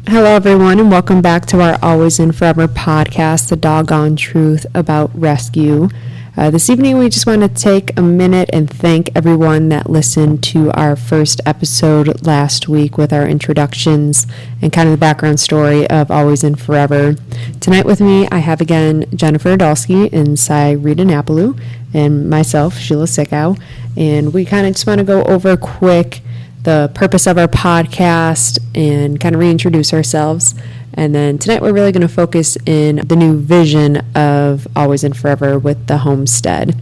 Hello, everyone, and welcome back to our Always and Forever podcast, The Doggone Truth About Rescue. This evening, we just want to take a minute and thank everyone that listened to our first episode last week with our introductions and kind of the background story of Always and Forever. Tonight with me, I have again Jennifer Adolski and Rita Napaloo, and myself, Sheila Sickow, and we kind of just want to go over quick the purpose of our podcast and kind of reintroduce ourselves. And then tonight we're really going to focus in the new vision of Always and Forever with the Homestead.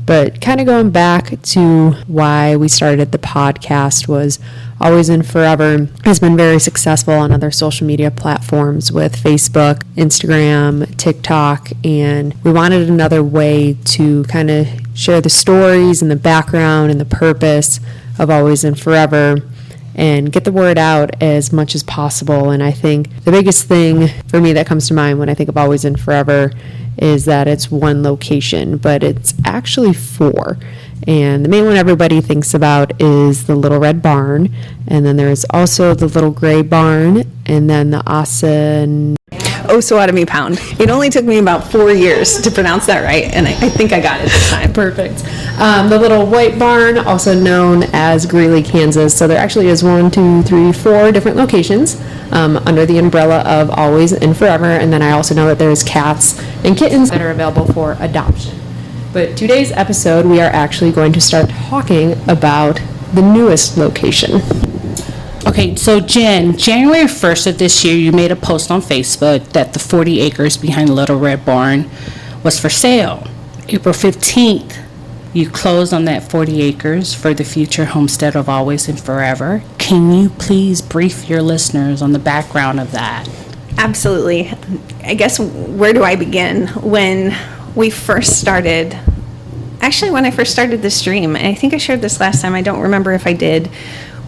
But kind of going back to why we started the podcast was Always and Forever has been very successful on other social media platforms with Facebook, Instagram, TikTok, and we wanted another way to kind of share the stories and the background and the purpose of Always and Forever and get the word out as much as possible. And I think the biggest thing for me that comes to mind when I think of Always and Forever is that it's one location, but it's actually four. And the main one everybody thinks about is the Little Red Barn, and then there's also the Little Gray Barn, and then the Osawatomie Pound. It only took me about 4 years to pronounce that right, and I think I got it this time. Perfect. The Little White Barn, also known as Greeley, Kansas. So there actually is 4 different locations under the umbrella of Always and Forever. And then I also know that there's cats and kittens that are available for adoption. But today's episode, we are actually going to start talking about the newest location. Okay, so Jen, January 1st of this year, you made a post on Facebook that the 40 acres behind Little Red Barn was for sale. April 15th, you closed on that 40 acres for the future homestead of Always and Forever. Can you please brief your listeners on the background of that? Absolutely. I guess, where do I begin? When I first started this dream, and I think I shared this last time, I don't remember if I did.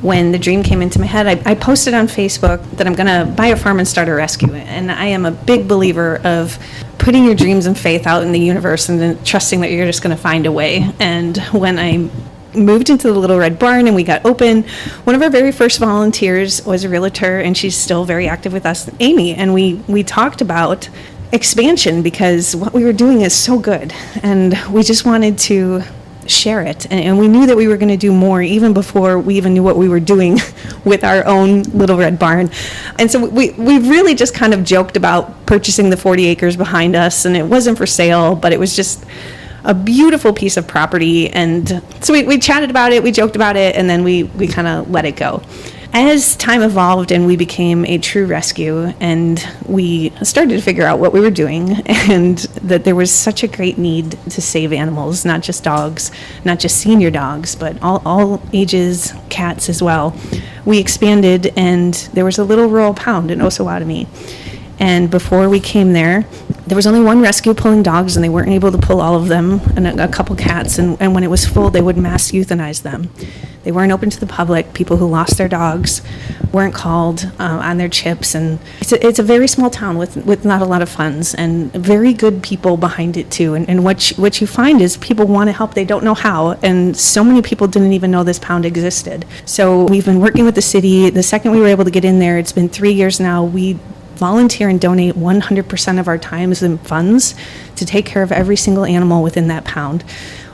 When the dream came into my head, I posted on Facebook that I'm going to buy a farm and start a rescue. And I am a big believer of putting your dreams and faith out in the universe and then trusting that you're just going to find a way. And when I moved into the Little Red Barn and we got open, one of our very first volunteers was a realtor, and she's still very active with us, Amy. And we talked about expansion because what we were doing is so good. And we just wanted to share it, and we knew that we were going to do more even before we even knew what we were doing with our own Little Red Barn. And so we really just kind of joked about purchasing the 40 acres behind us, and it wasn't for sale, but it was just a beautiful piece of property. And so we chatted about it, we joked about it, and then we kind of let it go. As time evolved and we became a true rescue, and we started to figure out what we were doing, and that there was such a great need to save animals, not just dogs, not just senior dogs, but all ages, cats as well. We expanded, and there was a little rural pound in Osawatomie. And before we came there was only one rescue pulling dogs, and they weren't able to pull all of them, and a couple cats, and when it was full, they would mass euthanize them. They weren't open to the public. People who lost their dogs weren't called on their chips, and it's a very small town with not a lot of funds, and very good people behind it too. And what you find is people want to help, they don't know how, and so many people didn't even know this pound existed. So we've been working with the city. The second we were able to get in there, it's been 3 years now, we volunteer and donate 100% of our times and funds to take care of every single animal within that pound.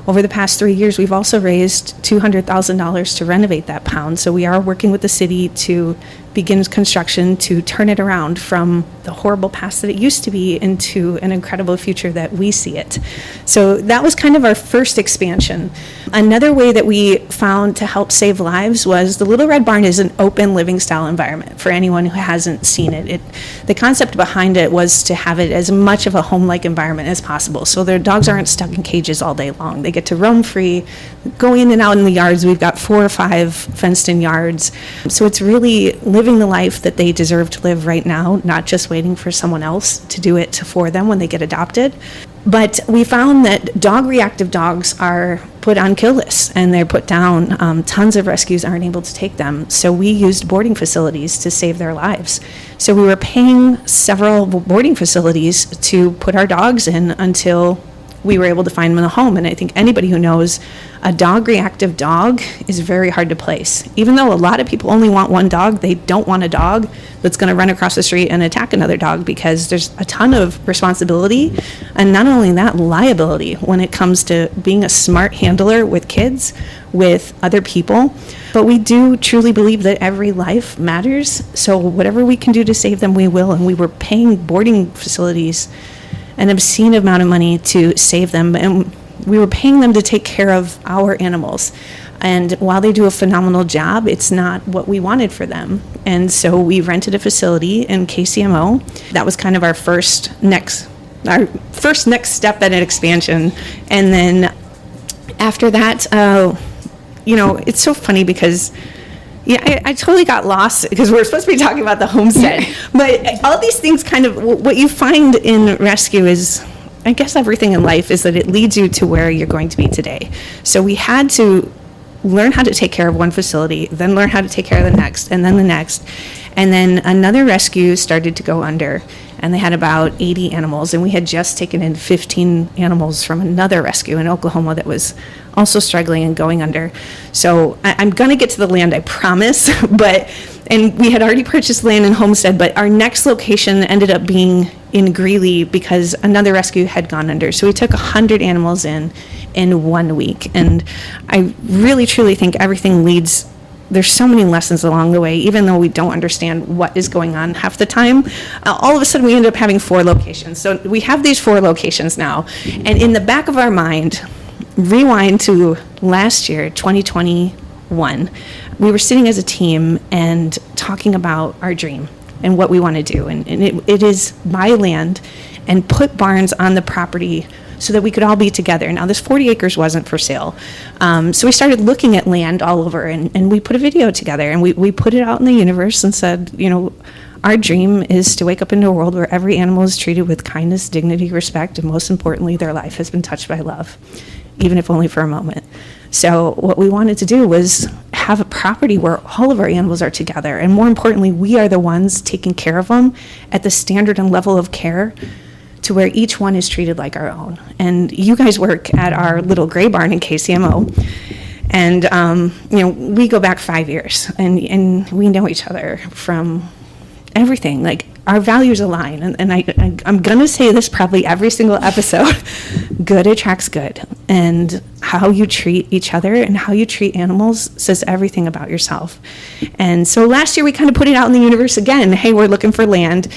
Over the past 3 years, we've also raised $200,000 to renovate that pound. So we are working with the city to begin construction to turn it around from the horrible past that it used to be into an incredible future that we see it. So that was kind of our first expansion. Another way that we found to help save lives was the Little Red Barn is an open living style environment for anyone who hasn't seen it. The concept behind it was to have it as much of a home-like environment as possible. So their dogs aren't stuck in cages all day long. They get to roam free, go in and out in the yards. We've got 4 or 5 fenced-in yards. So it's really living the life that they deserve to live right now, not just waiting for someone else to do it for them when they get adopted. But we found that dog-reactive dogs are put on kill lists, and they're put down. Tons of rescues aren't able to take them. So we used boarding facilities to save their lives. So we were paying several boarding facilities to put our dogs in until we were able to find them a home. And I think anybody who knows, a dog reactive dog is very hard to place. Even though a lot of people only want one dog, they don't want a dog that's going to run across the street and attack another dog, because there's a ton of responsibility, and not only that, liability when it comes to being a smart handler with kids, with other people. But we do truly believe that every life matters, so whatever we can do to save them, we will. And we were paying boarding facilities an obscene amount of money to save them, and we were paying them to take care of our animals. And while they do a phenomenal job, it's not what we wanted for them. And so we rented a facility in KCMO. That was kind of our first next step at an expansion. And then after that, it's so funny because I totally got lost because we're supposed to be talking about the homestead. But all these things kind of, what you find in rescue is, I guess everything in life is that it leads you to where you're going to be today. So we had to learn how to take care of one facility, then learn how to take care of the next, and then the next. And then another rescue started to go under, and they had about 80 animals, and we had just taken in 15 animals from another rescue in Oklahoma that was also struggling and going under. So I'm going to get to the land, I promise, and we had already purchased land in Homestead, but our next location ended up being in Greeley because another rescue had gone under. So we took 100 animals in 1 week, and I really truly think everything leads. There's so many lessons along the way, even though we don't understand what is going on half the time. All of a sudden, we end up having 4 locations. So we have these 4 locations now. And in the back of our mind, rewind to last year, 2021, we were sitting as a team and talking about our dream and what we want to do. And it is buy land and put barns on the property so that we could all be together. Now, this 40 acres wasn't for sale. So we started looking at land all over, and we put a video together, and we put it out in the universe and said, our dream is to wake up into a world where every animal is treated with kindness, dignity, respect, and most importantly, their life has been touched by love, even if only for a moment. So what we wanted to do was have a property where all of our animals are together, and more importantly, we are the ones taking care of them at the standard and level of care to where each one is treated like our own. And you guys work at our little gray barn in KCMO, and we go back 5 years, and we know each other from everything. Like, our values align, and I'm gonna say this probably every single episode. Good attracts good, and how you treat each other and how you treat animals says everything about yourself. And so last year we kind of put it out in the universe again. Hey, we're looking for land.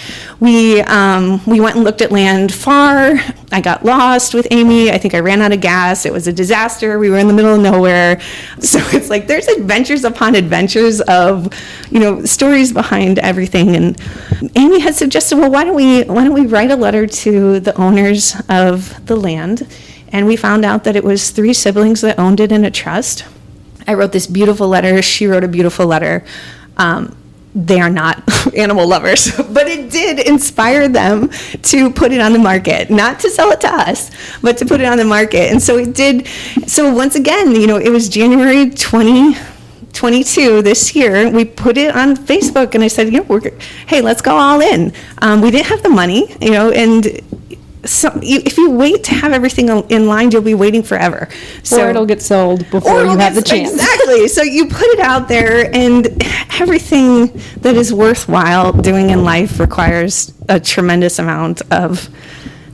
We went and looked at land far. I got lost with Amy. I think I ran out of gas. It was a disaster. We were in the middle of nowhere. So it's like there's adventures upon adventures of stories behind everything. And Amy had suggested, well, why don't we write a letter to the owners of the land? And we found out that it was 3 siblings that owned it in a trust. I wrote this beautiful letter. She wrote a beautiful letter. They are not animal lovers, but it did inspire them to put it on the market, not to sell it to us, but to put it on the market. And so it did. So once again, it was January 2022 this year. We put it on Facebook, and I said, hey, let's go all in. We didn't have the money, and so if you wait to have everything in line, you'll be waiting forever. Or it'll get sold before you have the chance. Exactly. So you put it out there, and everything that is worthwhile doing in life requires a tremendous amount of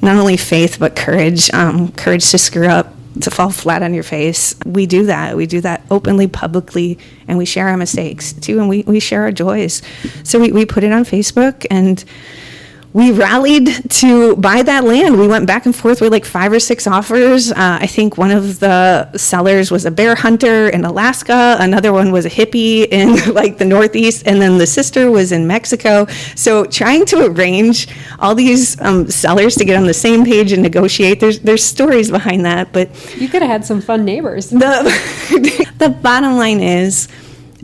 not only faith, but courage. Courage to screw up, to fall flat on your face. We do that. We do that openly, publicly, and we share our mistakes too, and we share our joys. So we put it on Facebook, and we rallied to buy that land. We went back and forth with like 5 or 6 offers. I think one of the sellers was a bear hunter in Alaska. Another one was a hippie in like the Northeast. And then the sister was in Mexico. So trying to arrange all these sellers to get on the same page and negotiate, there's stories behind that. But you could have had some fun neighbors. The bottom line is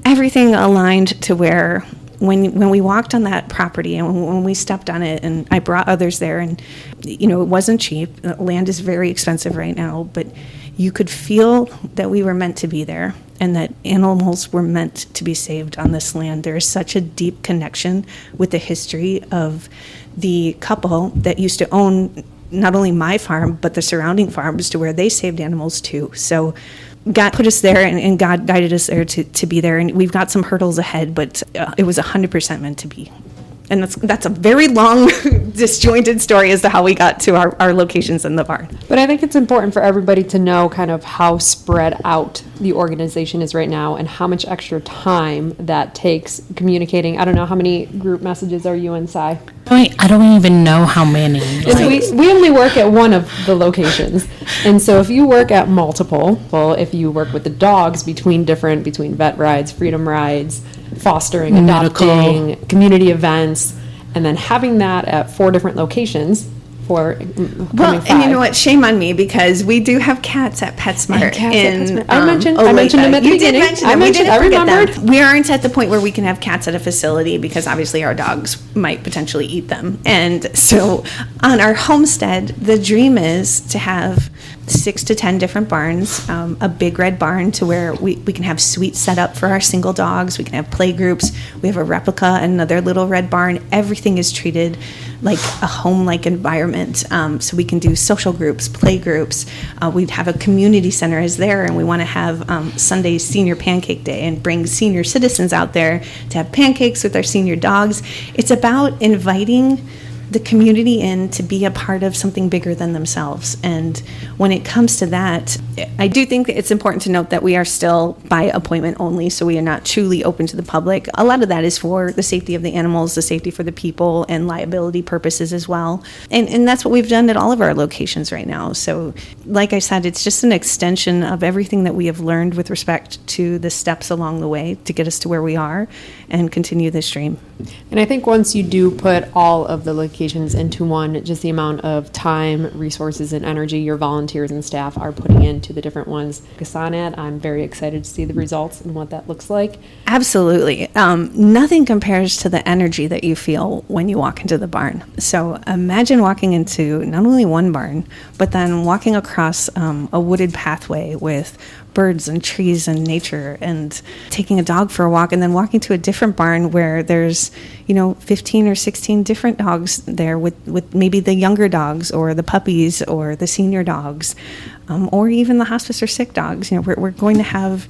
everything aligned to where when we walked on that property and when we stepped on it, and I brought others there, and it wasn't cheap. Land is very expensive right now, but you could feel that we were meant to be there and that animals were meant to be saved on this land. There is such a deep connection with the history of the couple that used to own not only my farm, but the surrounding farms to where they saved animals too. So God put us there, and God guided us there to be there. And we've got some hurdles ahead, but it was 100% meant to be. And that's a very long, disjointed story as to how we got to our locations in the barn. But I think it's important for everybody to know kind of how spread out the organization is right now and how much extra time that takes communicating. I don't know, how many group messages are you in, Si? I don't even know how many. We only work at one of the locations. And so if you work at multiple, well, if you work with the dogs between vet rides, freedom rides, fostering, adopting, community events, and then having that at 4 different locations for well, and you know what? Shame on me, because we do have cats at PetSmart. I mentioned them at the beginning. I remembered. We aren't at the point where we can have cats at a facility because obviously our dogs might potentially eat them. And so on our homestead, the dream is to have 6 to 10 different barns, a big red barn to where we can have suites set up for our single dogs. We can have play groups. We have a replica, another little red barn. Everything is treated like a home-like environment. So we can do social groups, play groups. We'd have a community center is there, and we want to have Sunday's Senior Pancake Day and bring senior citizens out there to have pancakes with our senior dogs. It's about inviting the community in to be a part of something bigger than themselves. And when it comes to that, I do think that it's important to note that we are still by appointment only, so we are not truly open to the public. A lot of that is for the safety of the animals, the safety for the people, and liability purposes as well. And that's what we've done at all of our locations right now. So like I said, it's just an extension of everything that we have learned with respect to the steps along the way to get us to where we are and continue this dream. And I think once you do put all of the locations into one, just the amount of time, resources, and energy your volunteers and staff are putting into the different ones, Kassanat, I'm very excited to see the results and what that looks like. Absolutely. Nothing compares to the energy that you feel when you walk into the barn. So imagine walking into not only one barn, but then walking across a wooded pathway with birds and trees and nature, and taking a dog for a walk, and then walking to a different barn where there's 15 or 16 different dogs there with maybe the younger dogs or the puppies or the senior dogs, or even the hospice or sick dogs. We're going to have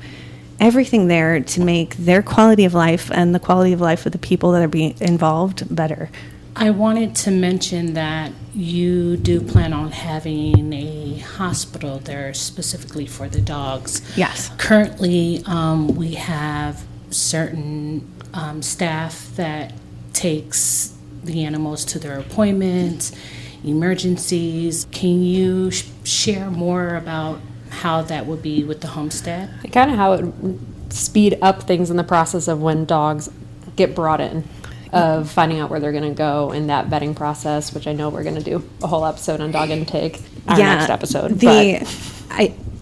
everything there to make their quality of life and the quality of life of the people that are being involved better. I wanted to mention that you do plan on having a hospital there specifically for the dogs. Yes. Currently, we have certain staff that takes the animals to their appointments, emergencies. Can you share more about how that would be with the homestead? Kind of how it would speed up things in the process of when dogs get brought in, of finding out where they're going to go in that vetting process, which I know we're going to do a whole episode on dog intake our next episode.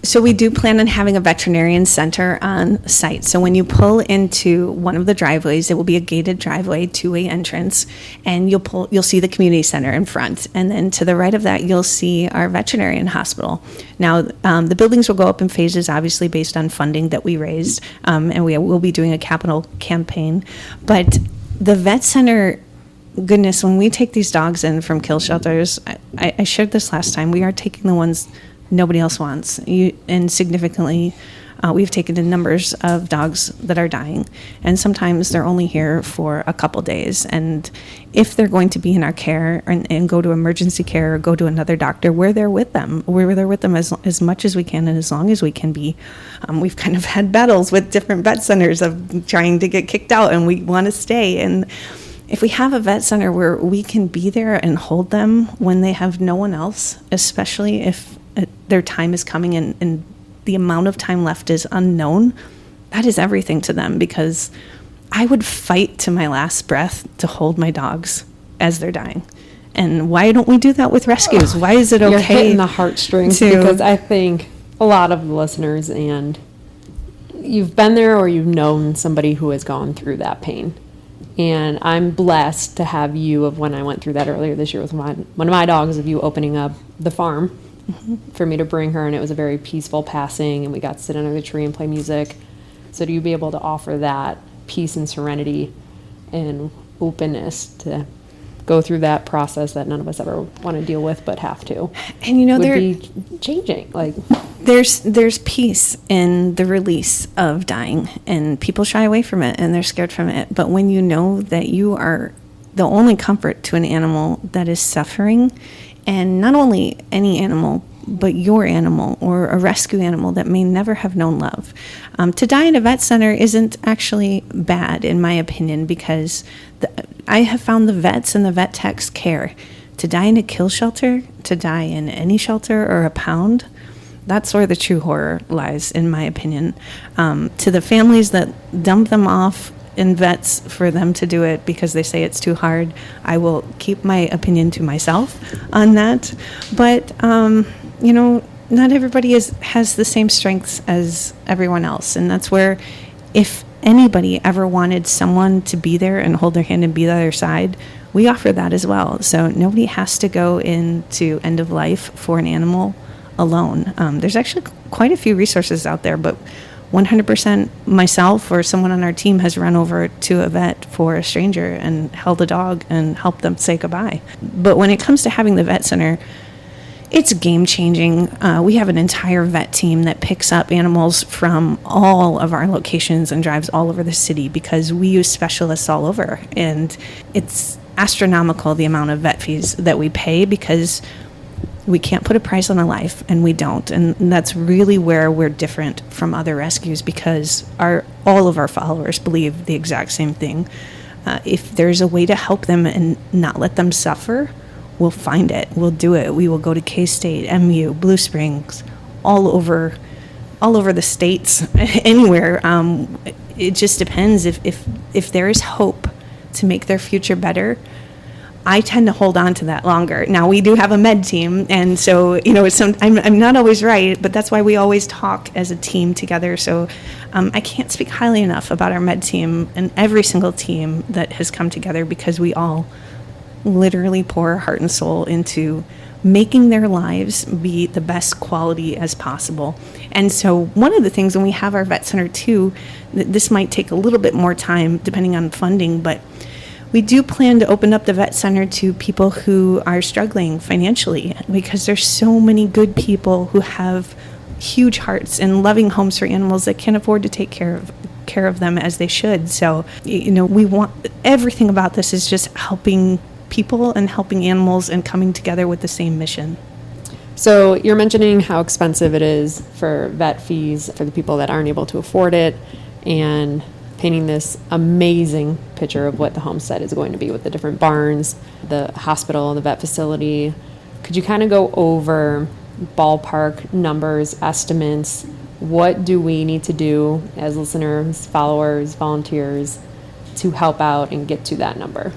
So we do plan on having a veterinarian center on site. So when you pull into one of the driveways, it will be a gated driveway, 2-way entrance, and you'll see the community center in front. And then to the right of that, you'll see our veterinarian hospital. Now, the buildings will go up in phases, obviously based on funding that we raised, and we will be doing a capital campaign. But the vet center, goodness, when we take these dogs in from kill shelters, I shared this last time, we are taking the ones nobody else wants. And significantly, we've taken in numbers of dogs that are dying. And sometimes they're only here for a couple days. And if they're going to be in our care and go to emergency care or go to another doctor, we're there with them. We're there with them as much as we can and as long as we can be. We've kind of had battles with different vet centers of trying to get kicked out, and we want to stay. And if we have a vet center where we can be there and hold them when they have no one else, especially if their time is coming and the amount of time left is unknown, that is everything to them, because I would fight to my last breath to hold my dogs as they're dying. And why don't we do that with rescues? Why is it okay? You're hitting the heartstrings, because I think a lot of the listeners, and you've been there or you've known somebody who has gone through that pain. And I'm blessed to have you, of when I went through that earlier this year with one of my dogs, of you opening up the farm for me to bring her, and it was a very peaceful passing, and we got to sit under the tree and play music. So to you be able to offer that peace and serenity and openness to go through that process that none of us ever want to deal with, but have to. And you know, would be changing. Like, there's peace in the release of dying, and people shy away from it and they're scared from it. But when you know that you are the only comfort to an animal that is suffering, and not only any animal, but your animal or a rescue animal that may never have known love. To die in a vet center isn't actually bad, in my opinion, because I have found the vets and the vet techs care. To die in a kill shelter, to die in any shelter or a pound, that's where the true horror lies, in my opinion. To the families that dump them off in vets for them to do it because they say it's too hard, I will keep my opinion to myself on that. But, you know, not everybody has the same strengths as everyone else. And that's where, if anybody ever wanted someone to be there and hold their hand and be the other side, we offer that as well. So nobody has to go into end of life for an animal alone. There's actually quite a few resources out there, but 100% myself or someone on our team has run over to a vet for a stranger and held a dog and helped them say goodbye. But when it comes to having the vet center, it's game changing. We have an entire vet team that picks up animals from all of our locations and drives all over the city because we use specialists all over. And it's astronomical, the amount of vet fees that we pay, because we can't put a price on a life, and we don't. And that's really where we're different from other rescues, because all of our followers believe the exact same thing. If there's a way to help them and not let them suffer, we'll find it. We'll do it. We will go to K-State, MU, Blue Springs, all over the states, anywhere. It just depends. If there is hope to make their future better, I tend to hold on to that longer. Now, we do have a med team, and so, you know, I'm not always right, but that's why we always talk as a team together. So I can't speak highly enough about our med team and every single team that has come together, because we all literally pour our heart and soul into making their lives be the best quality as possible. And so one of the things when we have our vet center too, this might take a little bit more time depending on funding, but we do plan to open up the vet center to people who are struggling financially, because there's so many good people who have huge hearts and loving homes for animals that can't afford to take care of them as they should. So, you know, we want, everything about this is just helping people and helping animals and coming together with the same mission. So you're mentioning how expensive it is for vet fees for the people that aren't able to afford it, and painting this amazing picture of what the Homestead is going to be with the different barns, the hospital, the vet facility. Could you kind of go over ballpark numbers, estimates? What do we need to do as listeners, followers, volunteers to help out and get to that number?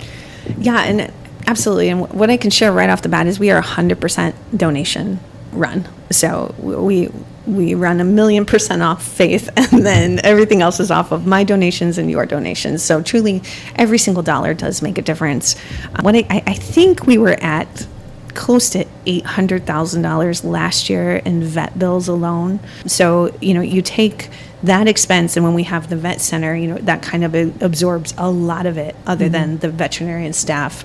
Yeah, and absolutely. And what I can share right off the bat is we are 100% donation run. So we run 1,000,000% off faith, and then everything else is off of my donations and your donations. So truly, every single dollar does make a difference. I think we were at close to $800,000 last year in vet bills alone. So, you know, you take that expense, and when we have the vet center, you know, that kind of absorbs a lot of it, other than the veterinarian staff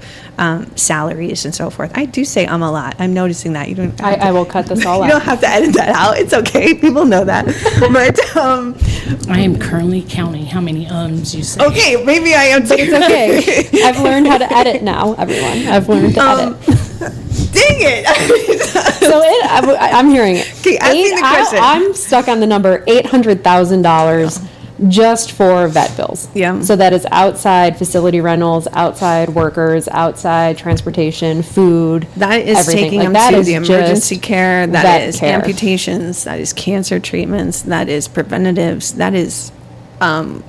salaries and so forth. I do say a lot. I'm noticing that. You don't. I will cut this all out. You don't have to edit that out. It's okay. People know that. But I am currently counting how many you say. Okay, maybe I am. But it's okay. I've learned how to edit now, everyone. I've learned to edit. Dang it. So I'm hearing it. Okay, ask me the question. I'm stuck on the number $800,000 just for vet bills. Yeah. So that is outside facility rentals, outside workers, outside transportation, food. That is everything. taking Like, them that to is the emergency just care. That vet is care. amputations. That is cancer treatments. That is preventatives. That is,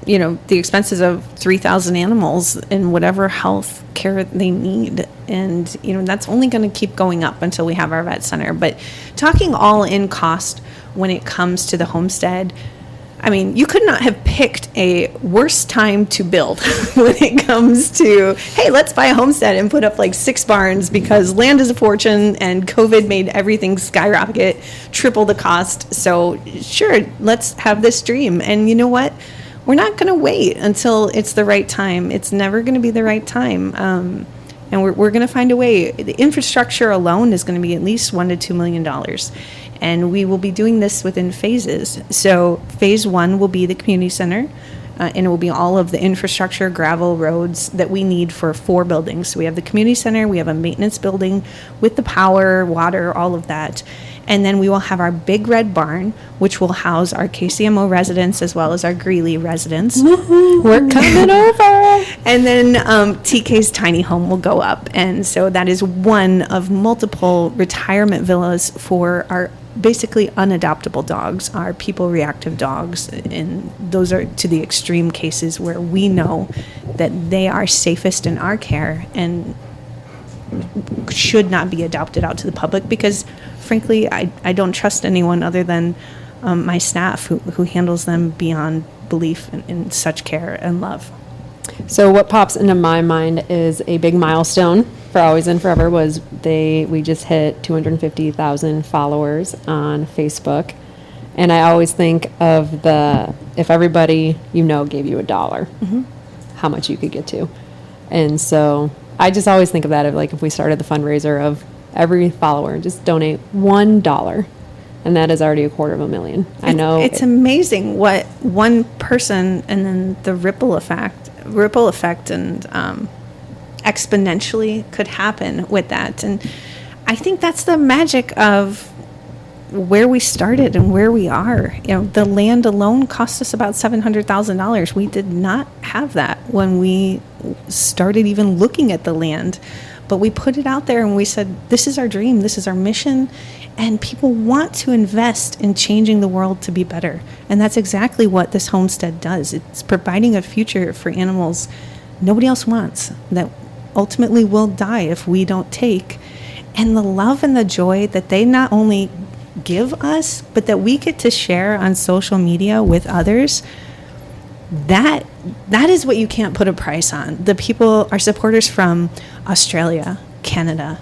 you know, the expenses of 3,000 animals and whatever health care they need. And, you know, that's only going to keep going up until we have our vet center. But talking all in cost when it comes to the Homestead, I mean, you could not have picked a worse time to build when it comes to, hey, let's buy a homestead and put up like 6 barns because land is a fortune and COVID made everything skyrocket, triple the cost. So sure, let's have this dream. And you know what? We're not going to wait until it's the right time. It's never going to be the right time. And we're going to find a way. The infrastructure alone is going to be at least $1 to $2 million. And we will be doing this within phases. So phase 1 will be the community center. And it will be all of the infrastructure, gravel, roads that we need for 4 buildings. So we have the community center, we have a maintenance building with the power, water, all of that. And then we will have our big red barn, which will house our KCMO residents as well as our Greeley residents. Woohoo, we're coming over. And then TK's tiny home will go up. And so that is one of multiple retirement villas for our basically unadoptable dogs, our people reactive dogs. And those are to the extreme cases where we know that they are safest in our care and should not be adopted out to the public, because frankly I don't trust anyone other than my staff who handles them beyond belief in such care and love. So what pops into my mind is a big milestone for Always and Forever was we just hit 250,000 followers on Facebook. And I always think of if everybody gave you $1, how much you could get to. And so I just always think of that of like if we started the fundraiser of every follower, just donate $1. And that is already $250,000. I know. It's amazing what one person and then the ripple effect and exponentially could happen with that. And I think that's the magic of where we started and where we are. The land alone cost us about $700,000. We did not have that when we started even looking at the land, but we put it out there and we said, this is our dream, this is our mission, and people want to invest in changing the world to be better. And that's exactly what this homestead does. It's providing a future for animals nobody else wants, that ultimately will die if we don't take. And the love and the joy that they not only give us, but that we get to share on social media with others, that is what you can't put a price on. The people, our supporters from Australia, Canada,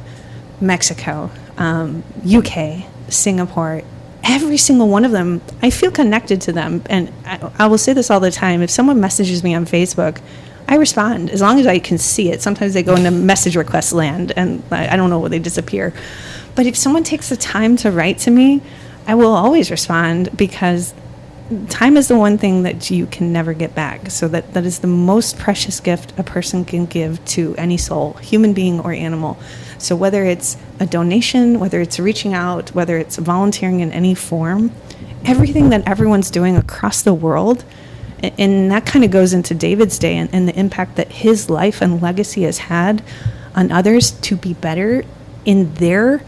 Mexico, UK, Singapore, every single one of them, I feel connected to them. And I will say this all the time. If someone messages me on Facebook, I respond as long as I can see it. Sometimes they go into message request land and I don't know where they disappear. But if someone takes the time to write to me, I will always respond, because time is the one thing that you can never get back. So that is the most precious gift a person can give to any soul, human being or animal. So whether it's a donation, whether it's reaching out, whether it's volunteering in any form, everything that everyone's doing across the world, and that kind of goes into David's day and the impact that his life and legacy has had on others to be better in their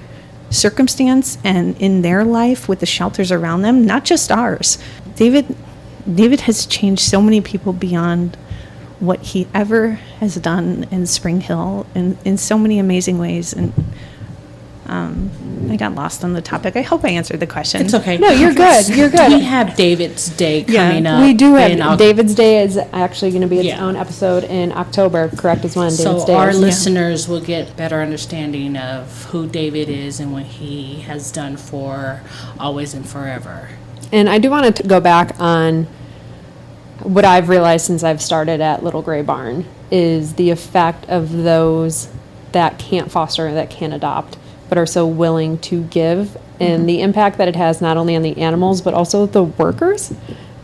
circumstance and in their life with the shelters around them, not just ours. David has changed so many people beyond what he ever has done in Spring Hill in so many amazing ways. And I got lost on the topic. I hope I answered the question. It's okay. No, you're good. You're good. We have David's Day coming up. We do have David's Day is actually going to be its own episode in October, correct, is when David's Day is. So our listeners will get better understanding of who David is and what he has done for Always and Forever. And I do want to go back on what I've realized since I've started at Little Gray Barn is the effect of those that can't foster, that can't adopt, but are so willing to give, and the impact that it has not only on the animals but also the workers.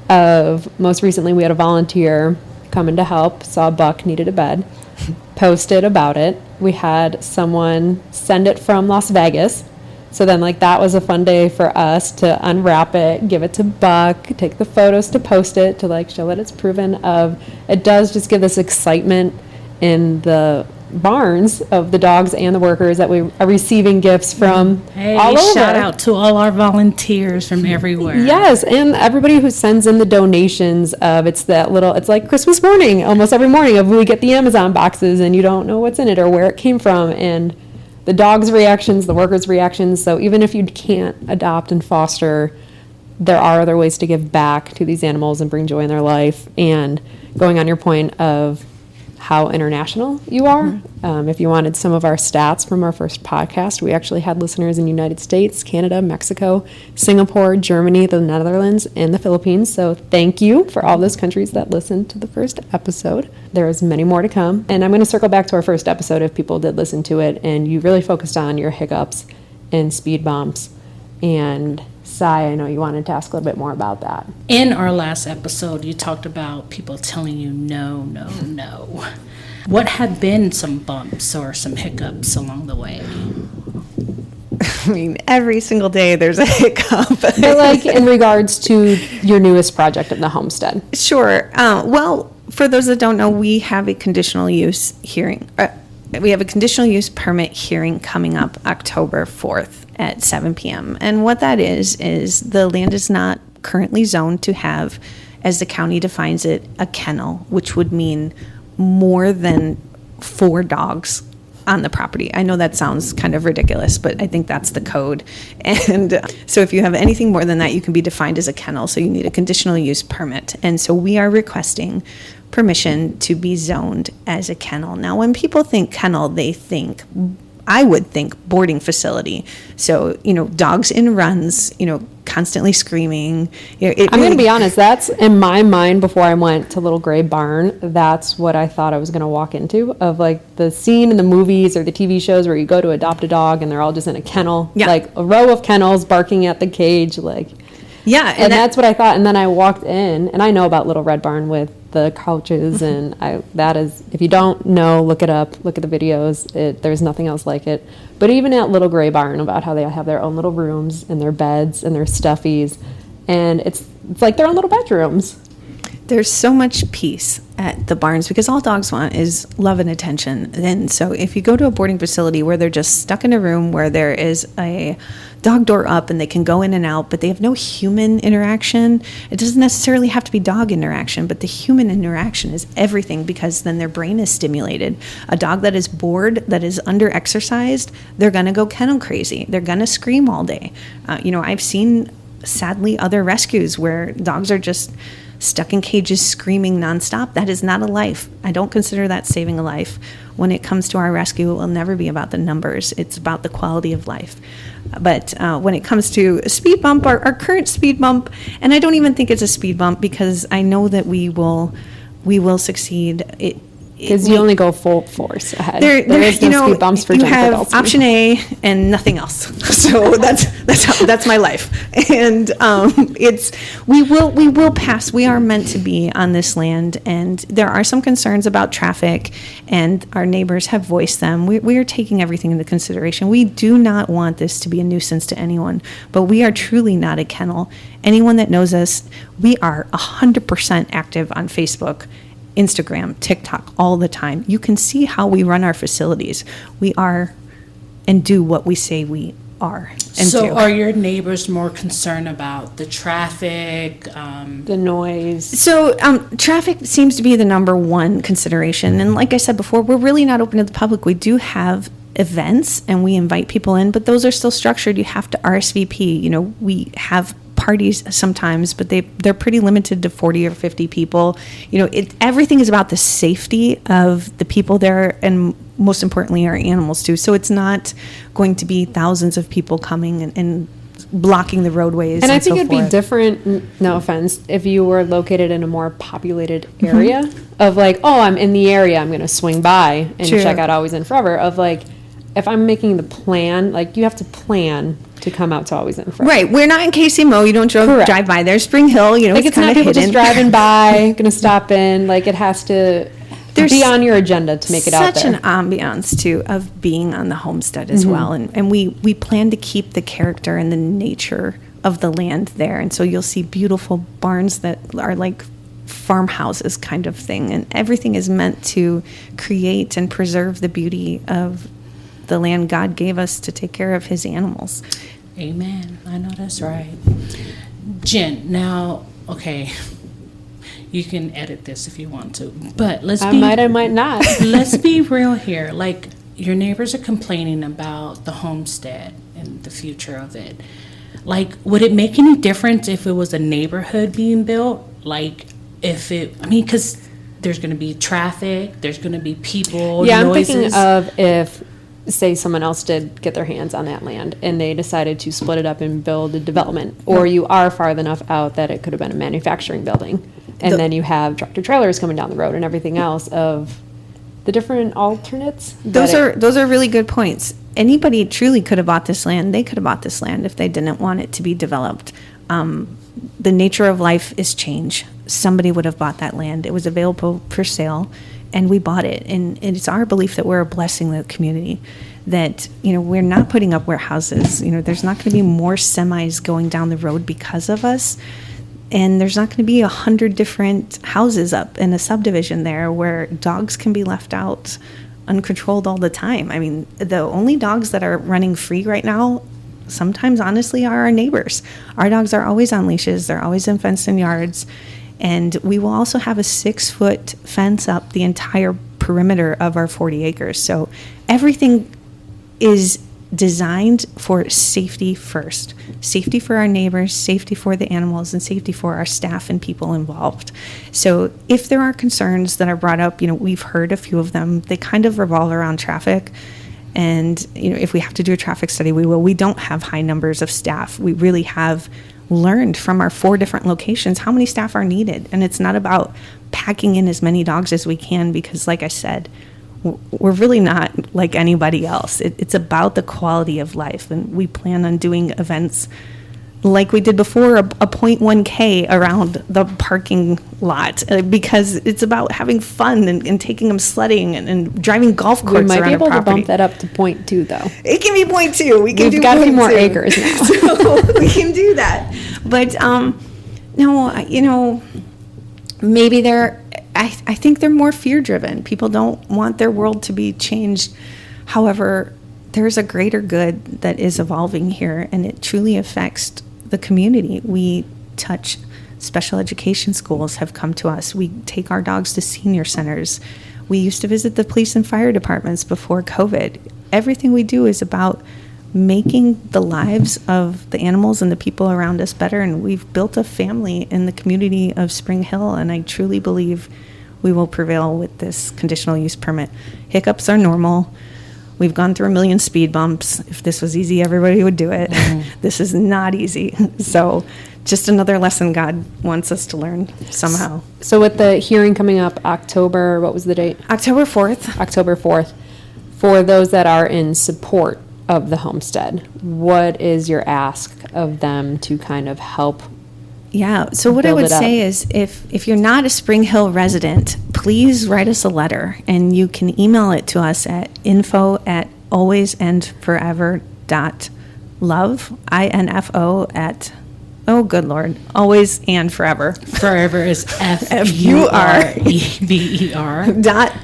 Most recently we had a volunteer come in to help, saw a buck needed a bed, posted about it. We had someone send it from Las Vegas, so then that was a fun day for us to unwrap it, give it to Buck, take the photos to post it to show that it's proven. It does just give this excitement in the barns of the dogs and the workers that we are receiving gifts from all over. Shout out to all our volunteers from everywhere. Yes, and everybody who sends in the donations it's like Christmas morning, almost every morning of we get the Amazon boxes and you don't know what's in it or where it came from, and the dogs' reactions, the workers' reactions. So even if you can't adopt and foster, there are other ways to give back to these animals and bring joy in their life. And going on your point of how international you are. If you wanted some of our stats from our first podcast, we actually had listeners in the United States, Canada, Mexico, Singapore, Germany, the Netherlands, and the Philippines. So thank you for all those countries that listened to the first episode. There is many more to come. And I'm going to circle back to our first episode if people did listen to it and you really focused on your hiccups and speed bumps. And Sai, I know you wanted to ask a little bit more about that. In our last episode, you talked about people telling you no, no, no. What have been some bumps or some hiccups along the way? I mean, every single day there's a hiccup. But like in regards to your newest project of the homestead. Sure. Well, for those that don't know, we have a conditional use hearing. We have a conditional use permit hearing coming up October 4th at 7 p.m. And what that is the land is not currently zoned to have, as the county defines it, a kennel, which would mean more than 4 dogs on the property. I know that sounds kind of ridiculous, but I think that's the code. And so if you have anything more than that, you can be defined as a kennel. So you need a conditional use permit. And so we are requesting permission to be zoned as a kennel. Now, when people think kennel, I would think boarding facility. So, dogs in runs, constantly screaming. I'm going to be honest, that's in my mind before I went to Little Gray Barn, that's what I thought I was going to walk into, of like the scene in the movies or the TV shows where you go to adopt a dog and they're all just in a kennel, like a row of kennels barking at the cage, like. Yeah. And that's what I thought. And then I walked in, and I know about Little Red Barn with the couches, and that is, if you don't know, look it up, look at the videos. There's nothing else like it. But even at Little Gray Barn, about how they have their own little rooms and their beds and their stuffies, and it's like their own little bedrooms. There's so much peace at the barns because all dogs want is love and attention. And so if you go to a boarding facility where they're just stuck in a room where there is a dog door up and they can go in and out, but they have no human interaction, it doesn't necessarily have to be dog interaction, but the human interaction is everything because then their brain is stimulated. A dog that is bored, that is under exercised, they're going to go kennel crazy. They're going to scream all day. I've seen, sadly, other rescues where dogs are just stuck in cages screaming nonstop. That is not a life. I don't consider that saving a life. When it comes to our rescue, it will never be about the numbers. It's about the quality of life. But when it comes to a speed bump, our current speed bump, and I don't even think it's a speed bump because I know that we will succeed. Because you only go full force ahead. There is no speed bumps for you Jennifer have Belsby. option A and nothing else. So that's my life. And we will pass. We are meant to be on this land, and there are some concerns about traffic, and our neighbors have voiced them. We are taking everything into consideration. We do not want this to be a nuisance to anyone, but we are truly not a kennel. Anyone that knows us, we are 100% active on Facebook, Instagram, TikTok, all the time. You can see how we run our facilities. We are and do what we say we are and so do. Are your neighbors more concerned about the traffic? The noise. So traffic seems to be the number one consideration. And like I said before, we're really not open to the public. We do have events and we invite people in, but those are still structured. You have to RSVP. We have parties sometimes, but they're pretty limited to 40 or 50 people. Everything is about the safety of the people there, and most importantly, our animals too. So it's not going to be thousands of people coming and blocking the roadways. And I think so it'd forth. be different, no offense, if you were located in a more populated area of like, oh, I'm in the area, I'm going to swing by and True. check out Always in Forever. Of like, if I'm making the plan, like you have to plan to come out to Always in Forever. Right. We're not in KCMO. You don't drive by there. Spring Hill, Like it's not kind of people hidden. just driving by, going to stop in. Like it has to be on your agenda to make it out there. Such an ambiance too of being on the homestead as well, and we plan to keep the character and the nature of the land there, and so you'll see beautiful barns that are like farmhouses kind of thing, and everything is meant to create and preserve the beauty of the land God gave us to take care of his animals. Amen. I know that's right. Jen, now, okay, you can edit this if you want to, but I might not. let's be real here. Like, your neighbors are complaining about the homestead and the future of it. Like, would it make any difference if it was a neighborhood being built? Like, because there's going to be traffic, there's going to be people, Yeah, noises. I'm thinking of if, say, someone else did get their hands on that land and they decided to split it up and build a development, or you are far enough out that it could have been a manufacturing building, and then you have tractor trailers coming down the road and everything else of the different alternates. Those are really good points. Anybody truly could have bought this land. They could have bought this land if they didn't want it to be developed. The nature of life is change. Somebody would have bought that land. It was available for sale, and we bought it. And it's our belief that we're a blessing to the community, that, we're not putting up warehouses. There's not going to be more semis going down the road because of us. And there's not going to be 100 different houses up in a subdivision there where dogs can be left out uncontrolled all the time. I mean, the only dogs that are running free right now, sometimes honestly, are our neighbors. Our dogs are always on leashes. They're always in fenced-in yards. And we will also have a 6-foot fence up the entire perimeter of our 40 acres. So everything is designed for safety first. Safety for our neighbors, safety for the animals, and safety for our staff and people involved. So if there are concerns that are brought up, we've heard a few of them. They kind of revolve around traffic. And, if we have to do a traffic study, we will. We don't have high numbers of staff. We really have learned from our 4 different locations how many staff are needed. And it's not about packing in as many dogs as we can because, like I said, we're really not like anybody else. It's about the quality of life. And we plan on doing events like we did before, a 0.1K around the parking lot, because it's about having fun and taking them sledding and driving golf courses. We might be able to property. bump that up to 0.2, though. It can be 0.2. We've got a few more acres now. So we can do that. But, no, maybe I think they're more fear-driven. People don't want their world to be changed. However, there's a greater good that is evolving here, and it truly affects the community. We touch special education schools have come to us. We take our dogs to senior centers. We used to visit the police and fire departments before COVID. Everything we do is about making the lives of the animals and the people around us better, and we've built a family in the community of Spring Hill, and I truly believe we will prevail with this conditional use permit. Hiccups are normal. We've gone through a million speed bumps. If this was easy, everybody would do it. Mm-hmm. This is not easy. So just another lesson God wants us to learn somehow. So with the hearing coming up October, what was the date? October 4th. October 4th. For those that are in support of the homestead, what is your ask of them to kind of help? Yeah, so what I would say is if you're not a Spring Hill resident, please write us a letter, and you can email it to us at info@alwaysandforever.love, info at, oh, good Lord, always and forever. Forever is Furever.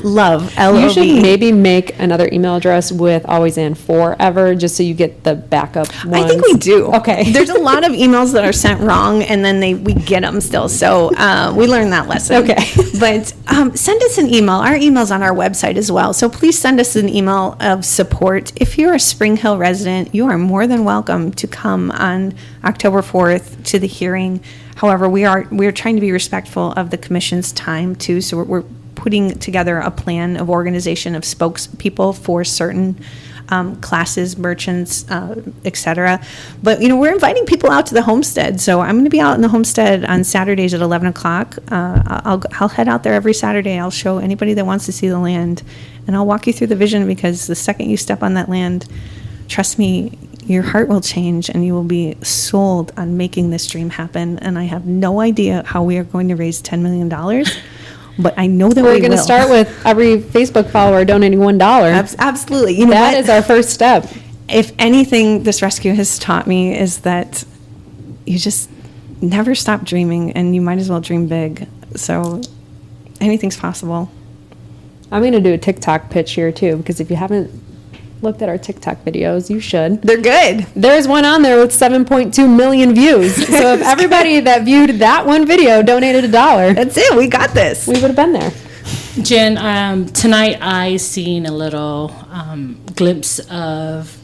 .love, L-O-V. You should maybe make another email address with always and forever, just so you get the backup ones. I think we do. Okay. There's a lot of emails that are sent wrong, and then we get them still. So we learned that lesson. Okay. But send us an email. Our email's on our website as well. So please send us an email of support. If you're a Spring Hill resident, you are more than welcome to come on October 4th to the hearing. However, we are trying to be respectful of the commission's time too. So we're putting together a plan of organization of spokespeople for certain classes, merchants, etc. But we're inviting people out to the homestead. So I'm going to be out in the homestead on Saturdays at 11 o'clock. I'll head out there every Saturday. I'll show anybody that wants to see the land, and I'll walk you through the vision, because the second you step on that land, trust me, your heart will change and you will be sold on making this dream happen. And I have no idea how we are going to raise $10 million, but I know that we're going to start with every Facebook follower donating $1. Absolutely. That is our first step. If anything this rescue has taught me is that you just never stop dreaming, and you might as well dream big. So anything's possible. I'm going to do a TikTok pitch here too, because if you haven't looked at our TikTok videos, you should. They're good. There's one on there with 7.2 million views. So if everybody that viewed that one video donated $1, that's it. We got this. We would have been there. Jen, tonight I seen a little glimpse of,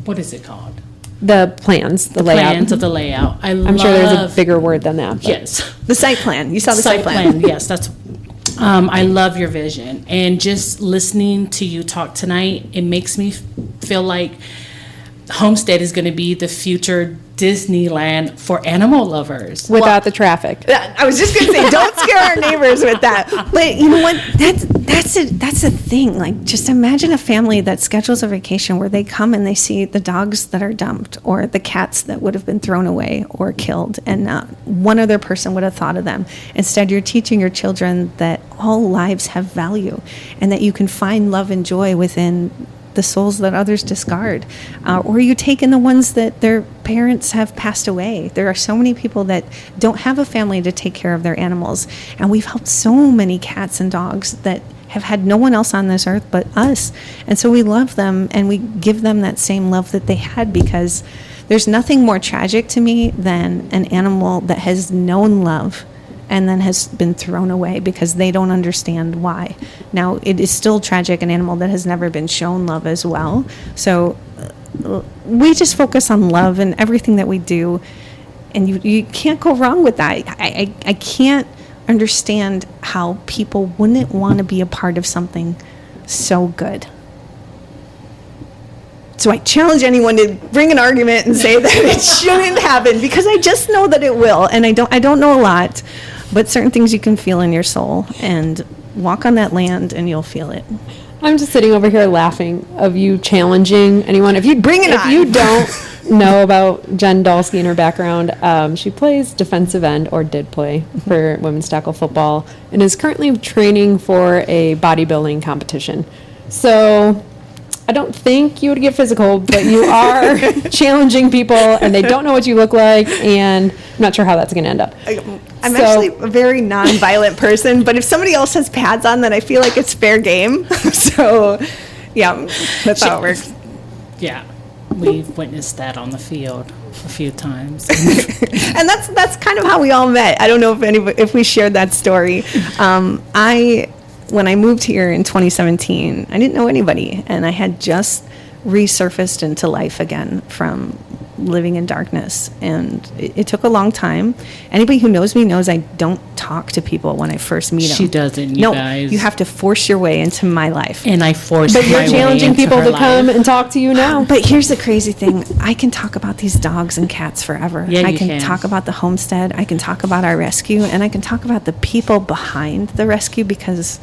what is it called? The plans, the layout. Plans of the layout. I'm sure there's a bigger word than that. Yes. The site plan. You saw the site plan. Yes, that's I love your vision, and just listening to you talk tonight, it makes me feel like Homestead is going to be the future Disneyland for animal lovers. Without the traffic. I was just gonna say, don't scare our neighbors with that. But you know what? That's a thing. Like, just imagine a family that schedules a vacation where they come and they see the dogs that are dumped, or the cats that would have been thrown away or killed, and not one other person would have thought of them. Instead, you're teaching your children that all lives have value, and that you can find love and joy within the souls that others discard, or you take in the ones that their parents have passed away. There are so many people that don't have a family to take care of their animals, and we've helped so many cats and dogs that have had no one else on this earth but us, and so we love them and we give them that same love that they had, because there's nothing more tragic to me than an animal that has known love and then has been thrown away because they don't understand why. Now, it is still tragic, an animal that has never been shown love as well. So we just focus on love in everything that we do, and you can't go wrong with that. I can't understand how people wouldn't want to be a part of something so good. So I challenge anyone to bring an argument and say that it shouldn't happen, because I just know that it will, and I don't know a lot, but certain things you can feel in your soul, and walk on that land and you'll feel it. I'm just sitting over here laughing of you challenging anyone. If you don't know about Jen Dolsky and her background, she plays defensive end, or did play, for women's tackle football, and is currently training for a bodybuilding competition. So I don't think you would get physical, but you are challenging people, and they don't know what you look like, and I'm not sure how that's going to end up. I'm actually a very non-violent person, but if somebody else has pads on, then I feel like it's fair game. So, yeah, that's how it works. Yeah, we've witnessed that on the field a few times. And that's kind of how we all met. I don't know if we shared that story. When I moved here in 2017, I didn't know anybody, and I had just resurfaced into life again from living in darkness, and it took a long time. Anybody who knows me knows I don't talk to people when I first meet them. She doesn't, you guys. You have to force your way into my life. And I forced my way But you're challenging into people her to life. come and talk to you now. But here's the crazy thing. I can talk about these dogs and cats forever. Yeah, I you can can. talk about the homestead. I can talk about our rescue, and I can talk about the people behind the rescue, because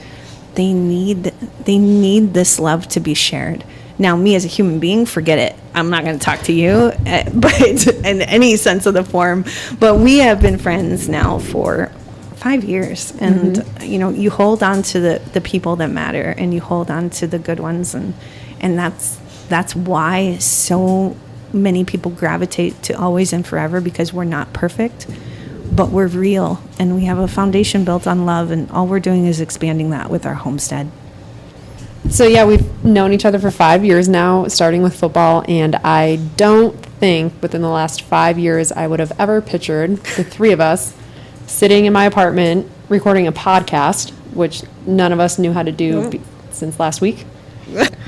they need this love to be shared. Now, me as a human being, forget it. I'm not going to talk to you, but in any sense of the form. But we have been friends now for 5 years, and you hold on to the people that matter, and you hold on to the good ones, and that's why so many people gravitate to Always and Forever, because we're not perfect, but we're real, and we have a foundation built on love, and all we're doing is expanding that with our homestead. So yeah, we've known each other for 5 years now, starting with football, and I don't think within the last 5 years I would have ever pictured the three of us sitting in my apartment recording a podcast, which none of us knew how to do since last week.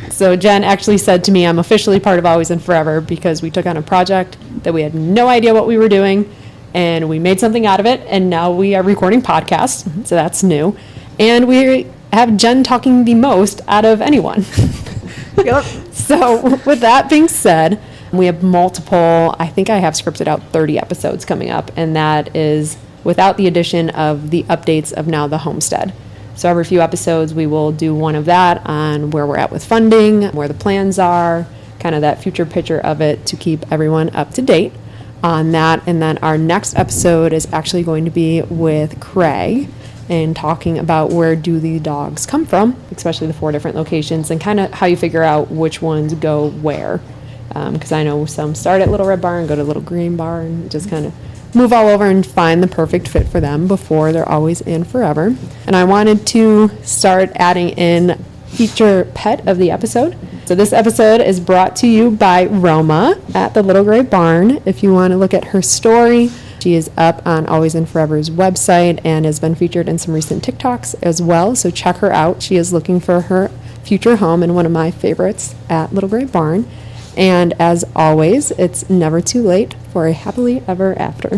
So Jen actually said to me, I'm officially part of Always and Forever, because we took on a project that we had no idea what we were doing, and we made something out of it, and now we are recording podcasts, so that's new. And we have Jen talking the most out of anyone. Yep. So with that being said, we have multiple, I think I have scripted out 30 episodes coming up, and that is without the addition of the updates of now the homestead. So every few episodes we will do one of that on where we're at with funding, where the plans are, kind of that future picture of it to keep everyone up to date on that. And then our next episode is actually going to be with Craig, and talking about where do the dogs come from, especially the 4 different locations, and kind of how you figure out which ones go where. Because I know some start at Little Red Barn, go to Little Green Barn, and just kind of move all over and find the perfect fit for them before they're always in forever. And I wanted to start adding in feature pet of the episode. So this episode is brought to you by Roma at the Little Gray Barn. If you want to look at her story, she is up on Always and Forever's website and has been featured in some recent TikToks as well, so check her out. She is looking for her future home, and one of my favorites at Little Gray Barn. And as always, it's never too late for a happily ever after.